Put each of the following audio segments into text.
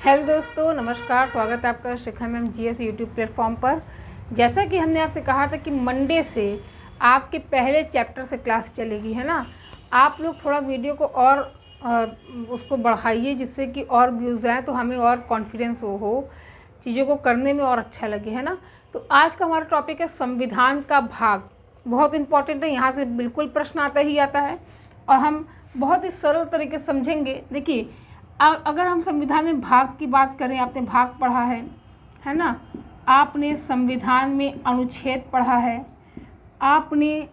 Hello दोस्तों, नमस्कार। स्वागत है आपका शिखा मैम जीएस यूट्यूब प्लेटफॉर्म पर। जैसा कि हमने आपसे कहा था कि मंडे से आपके पहले चैप्टर से क्लास चलेगी, है ना। आप लोग थोड़ा वीडियो को और उसको बढ़ाइए, जिससे कि और व्यूज़ आए तो हमें और कॉन्फिडेंस हो चीज़ों को करने में और अच्छा लगे, है ना। तो आज का हमारा टॉपिक है संविधान का भाग। बहुत इंपॉर्टेंट है, यहाँ से बिल्कुल प्रश्न आता ही आता है और हम बहुत ही सरल तरीके से समझेंगे। देखिए, अगर हम संविधान में भाग की बात करें, आपने भाग पढ़ा है ना। आपने संविधान में अनुच्छेद पढ़ा है। आपने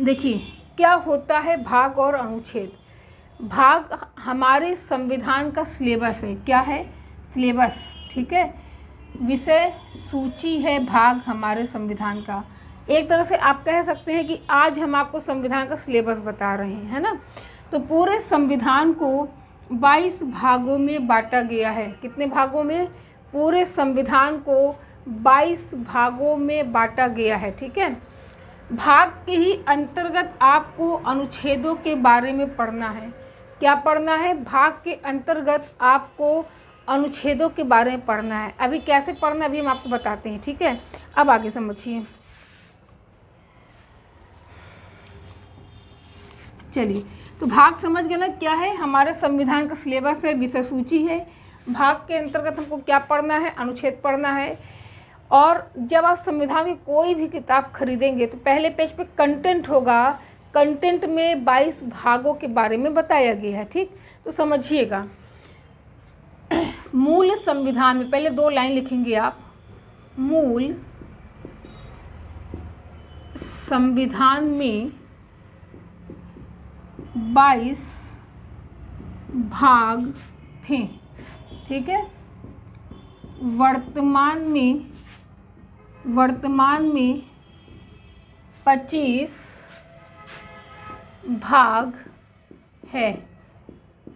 देखिए क्या होता है भाग और अनुच्छेद। भाग हमारे संविधान का सिलेबस है। क्या है? सिलेबस, ठीक है। विषय सूची है भाग हमारे संविधान का। एक तरह से आप कह सकते हैं कि आज हम आपको संविधान का सिलेबस बता रहे हैं, है ना। तो पूरे संविधान को 22 भागों में बांटा गया है। कितने भागों में? पूरे संविधान को 22 भागों में बांटा गया है, ठीक है। भाग के ही अंतर्गत आपको अनुच्छेदों के बारे में पढ़ना है। क्या पढ़ना है? भाग के अंतर्गत आपको अनुच्छेदों के बारे में पढ़ना है। अभी कैसे पढ़ना है अभी हम आपको बताते हैं, ठीक है। अब आगे समझिए। चलिए, तो भाग समझ गए ना क्या है। हमारे संविधान का सिलेबस है, विषय सूची है। भाग के अंतर्गत हमको क्या पढ़ना है? अनुच्छेद पढ़ना है। और जब आप संविधान की कोई भी किताब खरीदेंगे तो पहले पेज पे कंटेंट होगा। कंटेंट में 22 भागों के बारे में बताया गया है, ठीक। तो समझिएगा, मूल संविधान में पहले 2 लाइन लिखेंगे आप। मूल संविधान में 22 भाग थे, ठीक है। वर्तमान में 25 भाग है।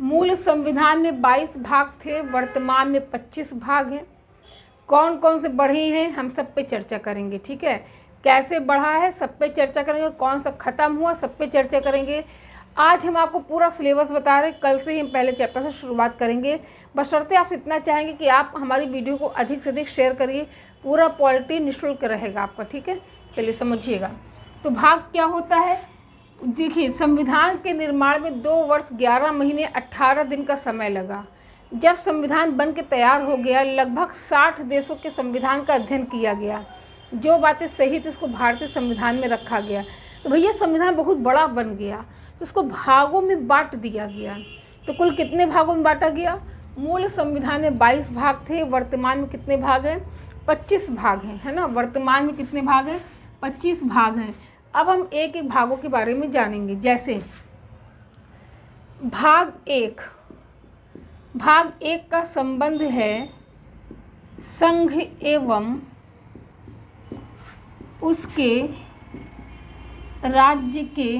मूल संविधान में 22 भाग थे, वर्तमान में 25 भाग हैं। कौन कौन से बढ़े हैं हम सब पे चर्चा करेंगे, ठीक है। कैसे बढ़ा है सब पे चर्चा करेंगे। कौन सा ख़त्म हुआ सब पे चर्चा करेंगे। आज हम आपको पूरा सिलेबस बता रहे हैं, कल से ही हम पहले चैप्टर से शुरुआत करेंगे। बशर्ते आप इतना चाहेंगे कि आप हमारी वीडियो को अधिक से अधिक शेयर करिए। पूरा पॉलिटी निःशुल्क रहेगा आपका, ठीक है। चलिए समझिएगा, तो भाग क्या होता है। देखिए, संविधान के निर्माण में 2 वर्ष 11 महीने 18 दिन का समय लगा। जब संविधान बन के तैयार हो गया, लगभग 60 देशों के संविधान का अध्ययन किया गया। जो बातें सही थी उसको भारतीय संविधान में रखा गया। तो भैया संविधान बहुत बड़ा बन गया तो उसको भागों में बांट दिया गया। तो कुल कितने भागों में बांटा गया? मूल संविधान में 22 भाग थे, वर्तमान में कितने भाग हैं? 25 भाग हैं, है ना। वर्तमान में कितने भाग हैं? 25 भाग हैं। अब हम एक एक भागों के बारे में जानेंगे। जैसे भाग 1। भाग 1 का संबंध है संघ एवं उसके राज्य के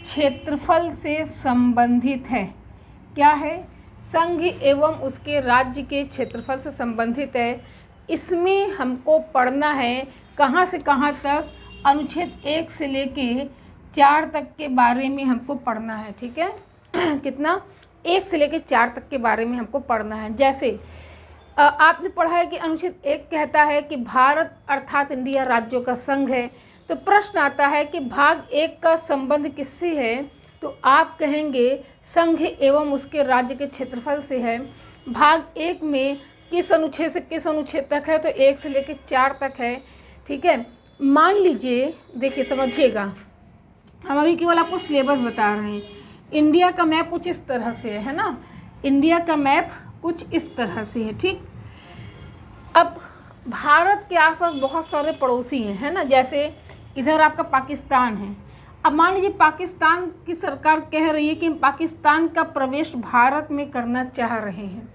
क्षेत्रफल से संबंधित है। क्या है? संघ एवं उसके राज्य के क्षेत्रफल से संबंधित है। इसमें हमको पढ़ना है कहाँ से कहाँ तक? अनुच्छेद 1 से लेके 4 तक के बारे में हमको पढ़ना है, ठीक है। कितना? 1 से लेके 4 तक के बारे में हमको पढ़ना है। जैसे आपने पढ़ा है कि अनुच्छेद 1 कहता है कि भारत अर्थात इंडिया राज्यों का संघ है। तो प्रश्न आता है कि भाग 1 का संबंध किससे है? तो आप कहेंगे संघ एवं उसके राज्य के क्षेत्रफल से है। भाग 1 में किस अनुच्छेद से किस अनुच्छेद तक है? तो 1 से लेकर 4 तक है, ठीक है। मान लीजिए, देखिए समझिएगा, हम अभी केवल आपको सिलेबस बता रहे हैं। इंडिया का मैप कुछ इस तरह से है ना। इंडिया का मैप कुछ इस तरह से है, ठीक। अब भारत के आसपास बहुत सारे पड़ोसी हैं, है ना। जैसे इधर आपका पाकिस्तान है। अब मान लीजिए पाकिस्तान की सरकार कह रही है कि हम पाकिस्तान का प्रवेश भारत में करना चाह रहे हैं।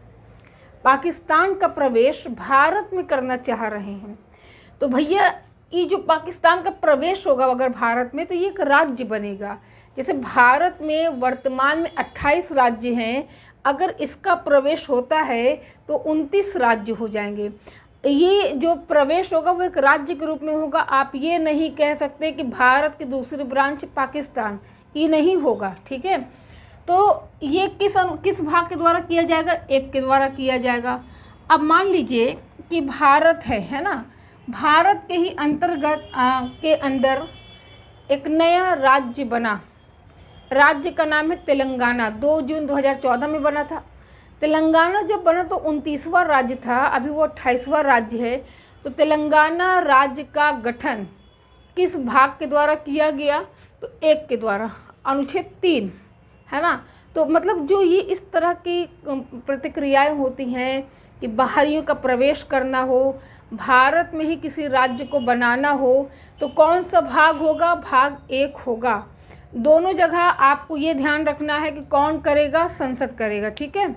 पाकिस्तान का प्रवेश भारत में करना चाह रहे हैं। तो भैया ये जो पाकिस्तान का प्रवेश होगा अगर भारत में, तो ये एक राज्य बनेगा। जैसे भारत में वर्तमान में 28 राज्य हैं, अगर इसका प्रवेश होता है तो 29 राज्य हो जाएंगे। ये जो प्रवेश होगा वो एक राज्य के रूप में होगा। आप ये नहीं कह सकते कि भारत की दूसरी ब्रांच पाकिस्तान, ये नहीं होगा, ठीक है। तो ये किस भाग के द्वारा किया जाएगा? 1 के द्वारा किया जाएगा। अब मान लीजिए कि भारत है ना, भारत के ही अंतर्गत के अंदर एक नया राज्य बना। राज्य का नाम है तेलंगाना। 2 जून 2014 में बना था। तेलंगाना जब बना तो 29वां राज्य था, अभी वो 28वां राज्य है। तो तेलंगाना राज्य का गठन किस भाग के द्वारा किया गया? तो 1 के द्वारा, अनुच्छेद 3, है ना। तो मतलब जो ये इस तरह की प्रतिक्रियाएं होती हैं कि बाहरियों का प्रवेश करना हो, भारत में ही किसी राज्य को बनाना हो, तो कौन सा भाग होगा? भाग 1 होगा। दोनों जगह आपको ये ध्यान रखना है कि कौन करेगा? संसद करेगा, ठीक है।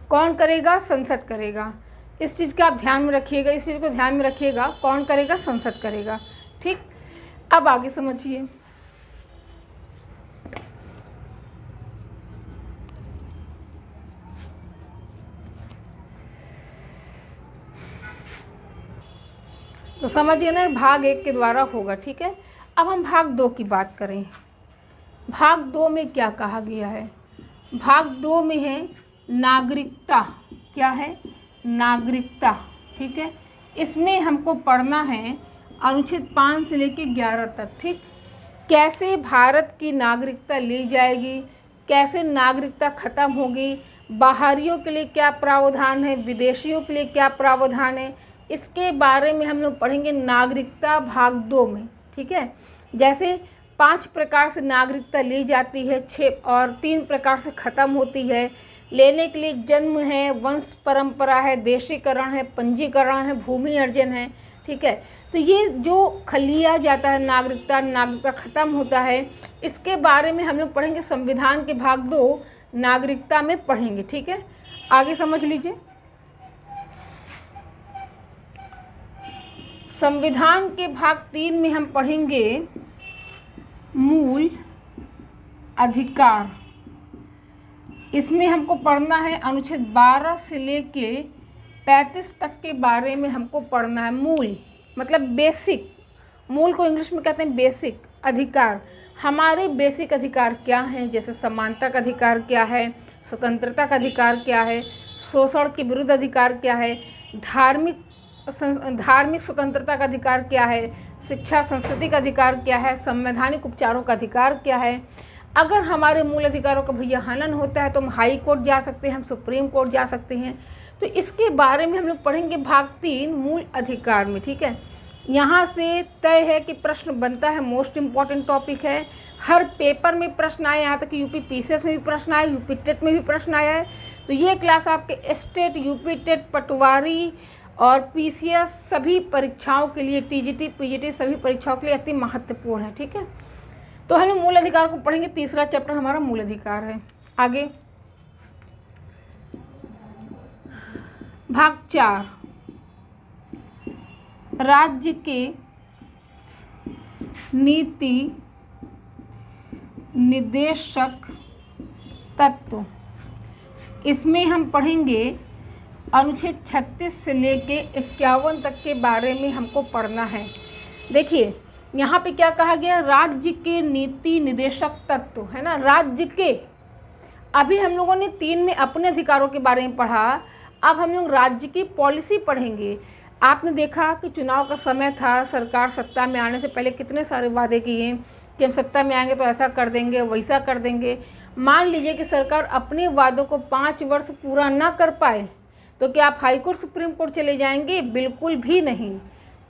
कौन करेगा? संसद करेगा। इस चीज़ का आप ध्यान में रखिएगा, इस चीज़ को ध्यान में रखिएगा। कौन करेगा? संसद करेगा, ठीक। अब आगे समझिए। तो समझिए ना, भाग 1 के द्वारा होगा, ठीक है। अब हम भाग 2 की बात करें। भाग 2 में क्या कहा गया है? भाग 2 में है नागरिकता। क्या है? नागरिकता, ठीक है। इसमें हमको पढ़ना है अनुच्छेद 5 से लेकर 11 तक, ठीक। कैसे भारत की नागरिकता ली जाएगी, कैसे नागरिकता ख़त्म होगी, बाहरियों के लिए क्या प्रावधान है, विदेशियों के लिए क्या प्रावधान है, इसके बारे में हम लोग पढ़ेंगे नागरिकता भाग 2 में, ठीक है। जैसे 5 प्रकार से नागरिकता ली जाती है, 6 और 3 प्रकार से ख़त्म होती है। लेने के लिए जन्म है, वंश परंपरा है, देशीकरण है, पंजीकरण है, भूमि अर्जन है, ठीक है। तो ये जो लिया जाता है नागरिकता ख़त्म होता है, इसके बारे में हम लोग पढ़ेंगे संविधान के भाग 2 नागरिकता में पढ़ेंगे, ठीक है। आगे समझ लीजिए। संविधान के भाग 3 में हम पढ़ेंगे मूल अधिकार। इसमें हमको पढ़ना है अनुच्छेद 12 से लेके 35 तक के बारे में हमको पढ़ना है। मूल मतलब बेसिक, मूल को इंग्लिश में कहते हैं बेसिक अधिकार। हमारे बेसिक अधिकार क्या हैं? जैसे समानता का अधिकार क्या है, स्वतंत्रता का अधिकार क्या है, शोषण के विरुद्ध अधिकार क्या है, धार्मिक स्वतंत्रता का अधिकार क्या है, शिक्षा संस्कृति का अधिकार क्या है, संवैधानिक उपचारों का अधिकार क्या है। अगर हमारे मूल अधिकारों का भैया हनन होता है तो हम हाई कोर्ट जा सकते हैं, हम सुप्रीम कोर्ट जा सकते हैं। तो इसके बारे में हम लोग पढ़ेंगे भाग 3 मूल अधिकार में, ठीक है। यहाँ से तय है कि प्रश्न बनता है, मोस्ट इम्पॉर्टेंट टॉपिक है। हर पेपर में प्रश्न आए, यहाँ तक कि यूपी पीसीएस में भी प्रश्न आए, यूपी टेट में भी प्रश्न आया है। तो ये क्लास आपके स्टेट, यूपी टेट, पटवारी और पीसीएस सभी परीक्षाओं के लिए, टीजीटी, पीजीटी सभी परीक्षाओं के लिए अति महत्वपूर्ण है, ठीक है। तो हम मूल अधिकार को पढ़ेंगे। तीसरा चैप्टर हमारा मूल अधिकार है। आगे भाग 4 राज्य के नीति निर्देशक तत्व। इसमें हम पढ़ेंगे अनुच्छेद 36 से लेके 51 तक के बारे में हमको पढ़ना है। देखिए यहाँ पे क्या कहा गया? राज्य के नीति निर्देशक तत्व, है ना। राज्य के, अभी हम लोगों ने 3 में अपने अधिकारों के बारे में पढ़ा, अब हम लोग राज्य की पॉलिसी पढ़ेंगे। आपने देखा कि चुनाव का समय था, सरकार सत्ता में आने से पहले कितने सारे वादे किए कि हम सत्ता में आएंगे तो ऐसा कर देंगे, वैसा कर देंगे। मान लीजिए कि सरकार अपने वादों को 5 वर्ष पूरा ना कर पाए तो क्या आप हाई कोर्ट, सुप्रीम कोर्ट चले जाएंगे? बिल्कुल भी नहीं,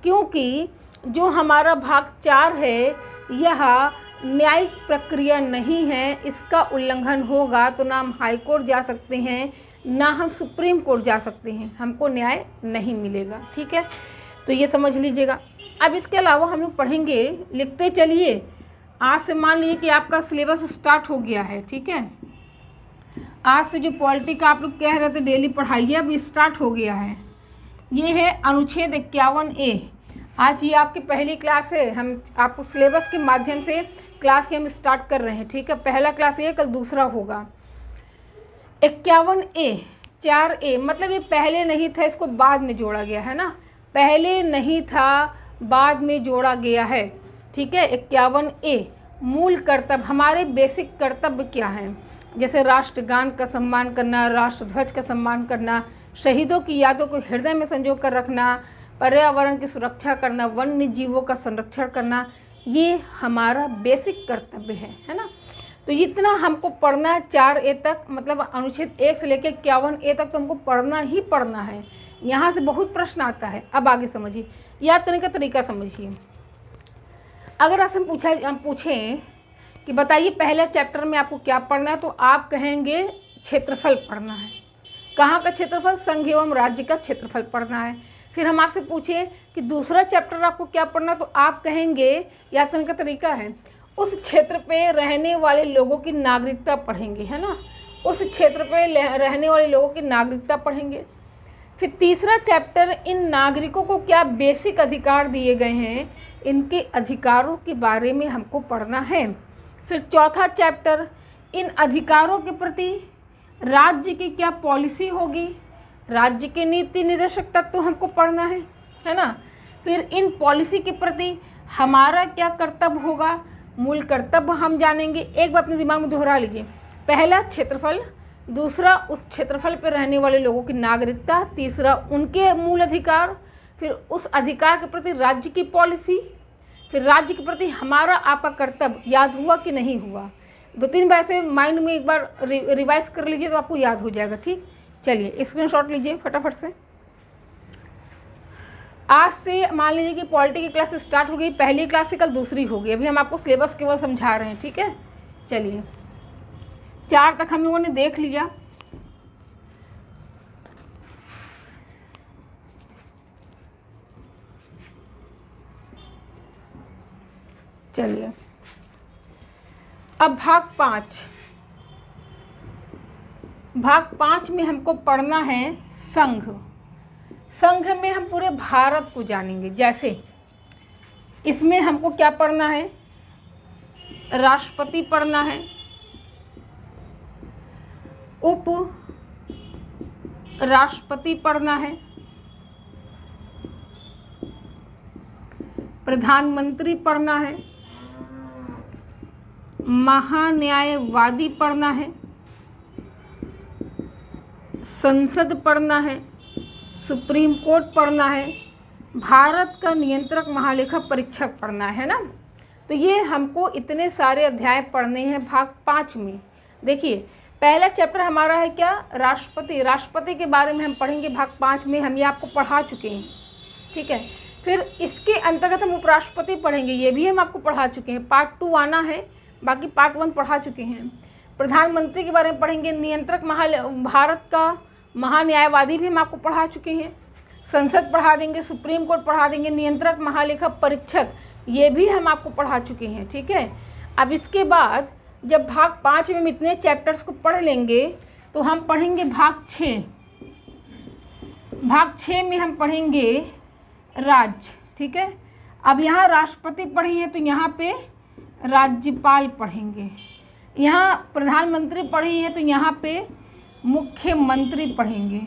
क्योंकि जो हमारा भाग 4 है यह न्यायिक प्रक्रिया नहीं है। इसका उल्लंघन होगा तो ना हम हाई कोर्ट जा सकते हैं, ना हम सुप्रीम कोर्ट जा सकते हैं, हमको न्याय नहीं मिलेगा, ठीक है। तो ये समझ लीजिएगा। अब इसके अलावा हम लोग पढ़ेंगे, लिखते चलिए। आज से मान लीजिए कि आपका सिलेबस स्टार्ट हो गया है, ठीक है। आज से जो पॉलिटी का आप लोग कह रहे थे डेली पढ़ाइए, अब स्टार्ट हो गया है। ये है अनुच्छेद 51A। आज ये आपकी पहली क्लास है, हम आपको सिलेबस के माध्यम से क्लास के हम स्टार्ट कर रहे हैं, ठीक है। पहला क्लास ये, कल दूसरा होगा। 51A 4A मतलब ये पहले नहीं था, इसको बाद में जोड़ा गया है ना। पहले नहीं था, बाद में जोड़ा गया है, ठीक है। 51A मूल कर्तव्य, हमारे बेसिक कर्तव्य क्या हैं, जैसे राष्ट्रगान का सम्मान करना, राष्ट्रध्वज का सम्मान करना, शहीदों की यादों को हृदय में संजो कर रखना, पर्यावरण की सुरक्षा करना, वन्य जीवों का संरक्षण करना, ये हमारा बेसिक कर्तव्य है ना। तो इतना हमको पढ़ना है 4A तक, मतलब अनुच्छेद 1 से लेकर 51A तक तो हमको पढ़ना ही पढ़ना है। यहाँ से बहुत प्रश्न आता है। अब आगे समझिए, याद करने का तरीका समझिए। अगर आपसे पूछें कि बताइए पहले चैप्टर में आपको क्या पढ़ना है, तो आप कहेंगे क्षेत्रफल पढ़ना है। कहाँ का क्षेत्रफल? संघ एवं राज्य का क्षेत्रफल पढ़ना है। फिर हम आपसे पूछें कि दूसरा चैप्टर आपको क्या पढ़ना, तो आप कहेंगे, याद करने का तरीका है, उस क्षेत्र पे रहने वाले लोगों की नागरिकता पढ़ेंगे, है ना। उस क्षेत्र पे रहने वाले लोगों की नागरिकता पढ़ेंगे। फिर तीसरा चैप्टर, इन नागरिकों को क्या बेसिक अधिकार दिए गए हैं, इनके अधिकारों के बारे में हमको पढ़ना है। फिर चौथा चैप्टर, इन अधिकारों के प्रति राज्य की क्या पॉलिसी होगी, राज्य के नीति निर्देशक तत्व हमको पढ़ना है ना। फिर इन पॉलिसी के प्रति हमारा क्या कर्तव्य होगा, मूल कर्तव्य हम जानेंगे। एक बात अपने दिमाग में दोहरा लीजिए, पहला क्षेत्रफल, दूसरा उस क्षेत्रफल पर रहने वाले लोगों की नागरिकता, तीसरा उनके मूल अधिकार, फिर उस अधिकार के प्रति राज्य की पॉलिसी, फिर राज्य के प्रति हमारा आपका कर्तव्य। याद हुआ कि नहीं हुआ? 2-3 बार से माइंड में एक बार रिवाइज कर लीजिए तो आपको याद हो जाएगा। ठीक, चलिए स्क्रीनशॉट लीजिए फटाफट से। आज से मान लीजिए कि पॉलिटी की क्लास स्टार्ट हो गई, पहली क्लास से कल दूसरी हो गई। अभी हम आपको सिलेबस केवल समझा रहे हैं, ठीक है। चलिए 4 तक हम लोगों ने देख लिया। चलिए अब भाग 5। भाग 5 में हमको पढ़ना है संघ। संघ में हम पूरे भारत को जानेंगे। जैसे इसमें हमको क्या पढ़ना है, राष्ट्रपति पढ़ना है, उप राष्ट्रपति पढ़ना है, प्रधानमंत्री पढ़ना है, महान्यायवादी पढ़ना है, संसद पढ़ना है, सुप्रीम कोर्ट पढ़ना है, भारत का नियंत्रक महालेखा परीक्षक पढ़ना है ना। तो ये हमको इतने सारे अध्याय पढ़ने हैं भाग 5 में। देखिए पहला चैप्टर हमारा है क्या, राष्ट्रपति। राष्ट्रपति के बारे में हम पढ़ेंगे भाग 5 में, हम ये आपको पढ़ा चुके हैं, ठीक है। फिर इसके अंतर्गत हम उपराष्ट्रपति पढ़ेंगे, ये भी हम आपको पढ़ा चुके हैं। पार्ट 2 आना है, बाकी पार्ट 1 पढ़ा चुके हैं। प्रधानमंत्री के बारे में पढ़ेंगे, नियंत्रक भारत का महान्यायवादी भी हम आपको पढ़ा चुके हैं। संसद पढ़ा देंगे, सुप्रीम कोर्ट पढ़ा देंगे, नियंत्रक महालेखा परीक्षक ये भी हम आपको पढ़ा चुके हैं, ठीक है। अब इसके बाद जब भाग 5 में हम इतने चैप्टर्स को पढ़ लेंगे तो हम पढ़ेंगे भाग 6। भाग 6 में हम पढ़ेंगे राज्य, ठीक है। अब यहाँ राष्ट्रपति पढ़े हैं तो यहाँ पे राज्यपाल पढ़ेंगे, यहाँ प्रधानमंत्री पढ़े हैं तो यहाँ पे मुख्यमंत्री पढ़ेंगे,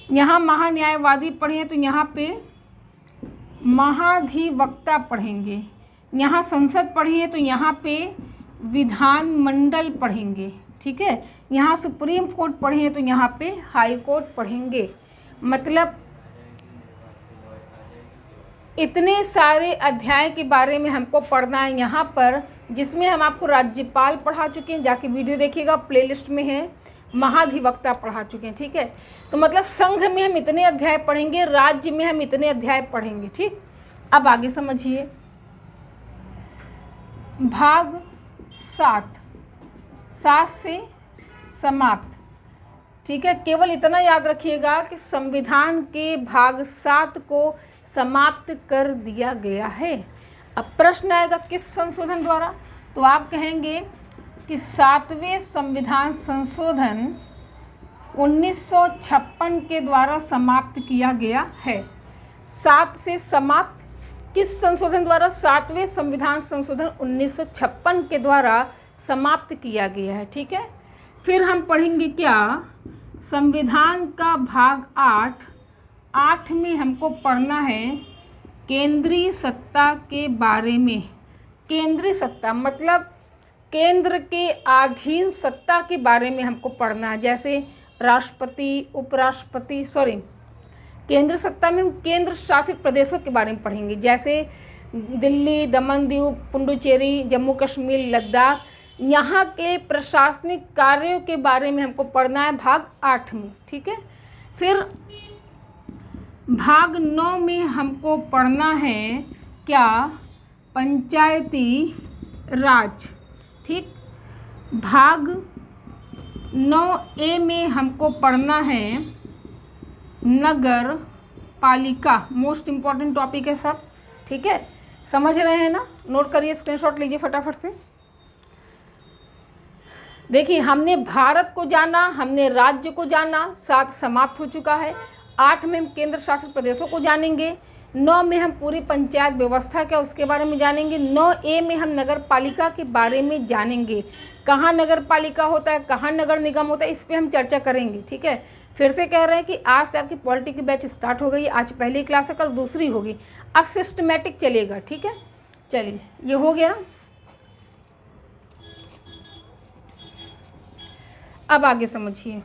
यहाँ महान्यायवादी पढ़े हैं तो यहाँ पे महाधिवक्ता पढ़ेंगे, यहाँ संसद पढ़ी है तो यहाँ पे विधानमंडल पढ़ेंगे, ठीक है। यहाँ सुप्रीम कोर्ट पढ़े हैं तो यहाँ पे हाई कोर्ट पढ़ेंगे। मतलब इतने सारे अध्याय के बारे में हमको पढ़ना है यहाँ पर, जिसमें हम आपको राज्यपाल पढ़ा चुके हैं, जाके वीडियो देखिएगा प्लेलिस्ट में है, महाधिवक्ता पढ़ा चुके हैं, ठीक है। तो मतलब संघ में हम इतने अध्याय पढ़ेंगे, राज्य में हम इतने अध्याय पढ़ेंगे, ठीक। अब आगे समझिए भाग 7 से समाप्त, ठीक है। केवल इतना याद रखिएगा कि संविधान के भाग 7 को समाप्त कर दिया गया है। अब प्रश्न आएगा किस संशोधन द्वारा, तो आप कहेंगे कि 7वें संविधान संशोधन 1956 के द्वारा समाप्त किया गया है। 7 से समाप्त किस संशोधन द्वारा, 7वें संविधान संशोधन 1956 के द्वारा समाप्त किया गया है, ठीक है। फिर हम पढ़ेंगे क्या, संविधान का भाग 8 में हमको पढ़ना है केंद्रीय सत्ता के बारे में। केंद्रीय सत्ता मतलब केंद्र के अधीन सत्ता के बारे में हमको पढ़ना है, जैसे राष्ट्रपति, उपराष्ट्रपति, केंद्र सत्ता में हम केंद्र शासित प्रदेशों के बारे में पढ़ेंगे, जैसे दिल्ली, दमन दीव, पुडुचेरी, जम्मू कश्मीर, लद्दाख। यहाँ के प्रशासनिक कार्यों के बारे में हमको पढ़ना है भाग 8 में, ठीक है। फिर भाग 9 में हमको पढ़ना है क्या, पंचायती राज, ठीक। भाग 9A में हमको पढ़ना है नगर पालिका, मोस्ट इम्पॉर्टेंट टॉपिक है सब, ठीक है। समझ रहे हैं ना, नोट करिए, स्क्रीनशॉट लीजिए फटाफट से। देखिए हमने भारत को जाना, हमने राज्य को जाना, 7 समाप्त हो चुका है। 8 में हम केंद्र शासित प्रदेशों को जानेंगे। 9 में हम पूरी पंचायत व्यवस्था क्या उसके बारे में जानेंगे। 9A में हम नगर पालिका के बारे में जानेंगे, कहाँ नगर पालिका होता है, कहाँ नगर निगम होता है, इस पर हम चर्चा करेंगे, ठीक है। फिर से कह रहे हैं कि आज से आपकी पॉलिटी की बैच स्टार्ट हो गई। आज पहली क्लास है, कल दूसरी होगी, अब सिस्टमेटिक चलेगा, ठीक है। चलिए ये हो गया ना, अब आगे समझिए।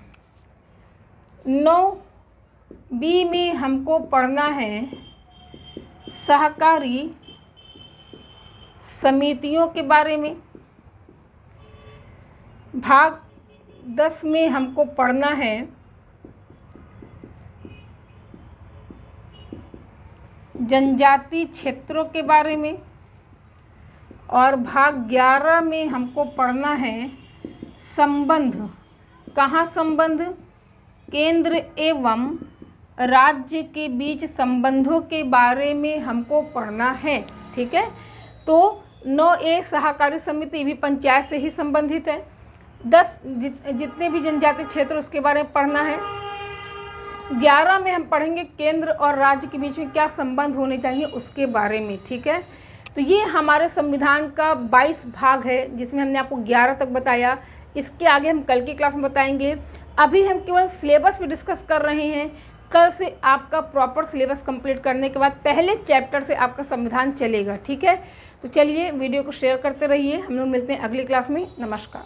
9B में हमको पढ़ना है सहकारी समितियों के बारे में। भाग 10 में हमको पढ़ना है जनजाति क्षेत्रों के बारे में। और भाग 11 में हमको पढ़ना है संबंध, कहाँ संबंध, केंद्र एवं राज्य के बीच संबंधों के बारे में हमको पढ़ना है, ठीक है। तो 9A सहकारी समिति भी पंचायत से ही संबंधित है। 10 जितने भी जनजाति क्षेत्र उसके बारे में पढ़ना है। 11 में हम पढ़ेंगे केंद्र और राज्य के बीच में क्या संबंध होने चाहिए उसके बारे में, ठीक है। तो ये हमारे संविधान का 22 भाग है, जिसमें हमने आपको 11 तक बताया। इसके आगे हम कल की क्लास में बताएंगे। अभी हम केवल सिलेबस पे डिस्कस कर रहे हैं। कल से आपका प्रॉपर सिलेबस कंप्लीट करने के बाद पहले चैप्टर से आपका संविधान चलेगा, ठीक है। तो चलिए वीडियो को शेयर करते रहिए। हम लोग मिलते हैं अगली क्लास में। नमस्कार।